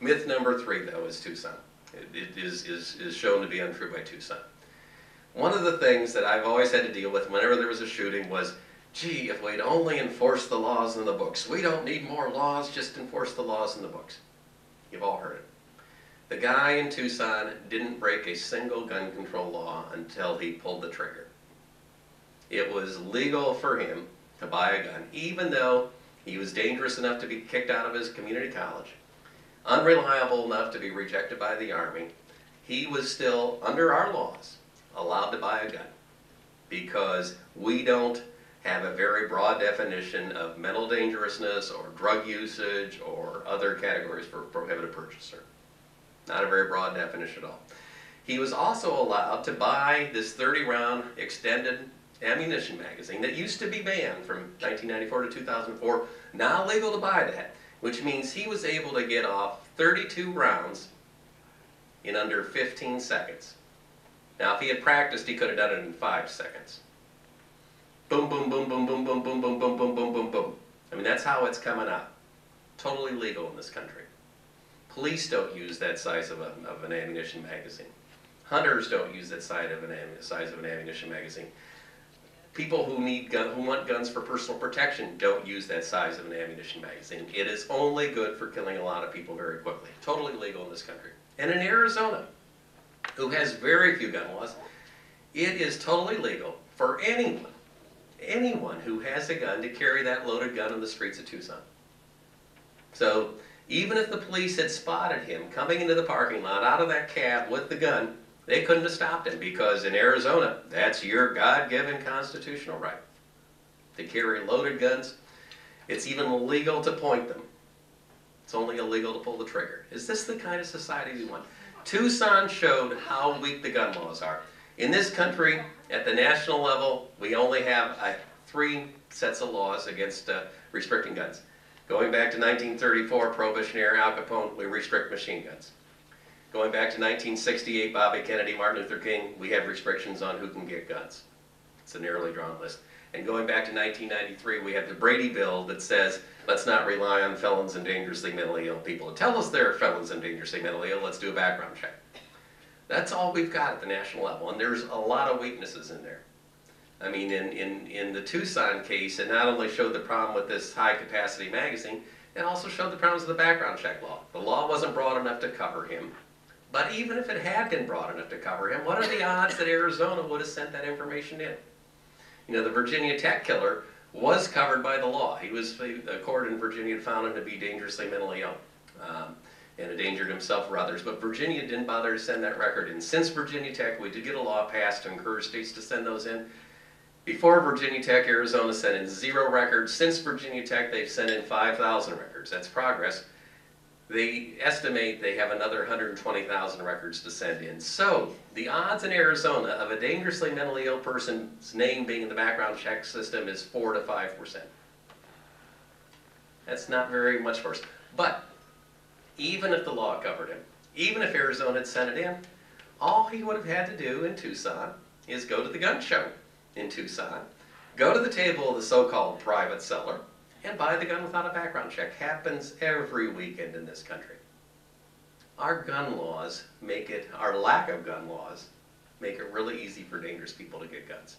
Myth number 3, though, is Tucson. It is shown to be untrue by Tucson. One of the things that I've always had to deal with whenever there was a shooting was, gee, if we'd only enforce the laws in the books. We don't need more laws, just enforce the laws in the books. You've all heard it. The guy in Tucson didn't break a single gun control law until he pulled the trigger. It was legal for him to buy a gun, even though he was dangerous enough to be kicked out of his community college, unreliable enough to be rejected by the Army. He was still, under our laws, allowed to buy a gun because we don't have a very broad definition of mental dangerousness or drug usage or other categories for prohibited purchaser. Not a very broad definition at all. He was also allowed to buy this 30-round extended ammunition magazine that used to be banned from 1994 to 2004, now legal to buy that, which means he was able to get off 32 rounds in under 15 seconds. Now, if he had practiced, he could have done it in 5 seconds. Boom, boom, boom, boom, boom, boom, boom, boom, boom, boom, boom, boom, boom. I mean, that's how it's coming out. Totally legal in this country. Police don't use that size of an ammunition magazine. Hunters don't use that size of an ammunition magazine. People who want guns for personal protection don't use that size of an ammunition magazine. It is only good for killing a lot of people very quickly. Totally legal in this country. And in Arizona, who has very few gun laws, it is totally legal for anyone who has a gun to carry that loaded gun in the streets of Tucson. So even if the police had spotted him coming into the parking lot out of that cab with the gun, they couldn't have stopped him because in Arizona, that's your God-given constitutional right to carry loaded guns. It's even illegal to point them. It's only illegal to pull the trigger. Is this the kind of society we want? Tucson showed how weak the gun laws are. In this country, at the national level, we only have 3 sets of laws against restricting guns. Going back to 1934, Prohibition-era Al Capone, we restrict machine guns. Going back to 1968, Bobby Kennedy, Martin Luther King, we have restrictions on who can get guns. It's a narrowly drawn list. And going back to 1993, we have the Brady bill that says, let's not rely on felons and dangerously mentally ill people to tell us they're felons and dangerously mentally ill, let's do a background check. That's all we've got at the national level, and there's a lot of weaknesses in there. I mean, in the Tucson case, it not only showed the problem with this high-capacity magazine, it also showed the problems of the background check law. The law wasn't broad enough to cover him. But even if it had been broad enough to cover him, what are the odds that Arizona would have sent that information in? You know, the Virginia Tech killer was covered by the law. The court in Virginia found him to be dangerously mentally ill and endangered himself or others. But Virginia didn't bother to send that record in. Since Virginia Tech, we did get a law passed to encourage states to send those in. Before Virginia Tech, Arizona sent in 0 records. Since Virginia Tech, they've sent in 5,000 records. That's progress. They estimate they have another 120,000 records to send in. So the odds in Arizona of a dangerously mentally ill person's name being in the background check system is 4 to 5%. That's not very much worse. But even if the law covered him, even if Arizona had sent it in, all he would have had to do in Tucson is go to the gun show in Tucson, go to the table of the so-called private seller, and buy the gun without a background check. Happens every weekend in this country. Our gun laws our lack of gun laws, make it really easy for dangerous people to get guns.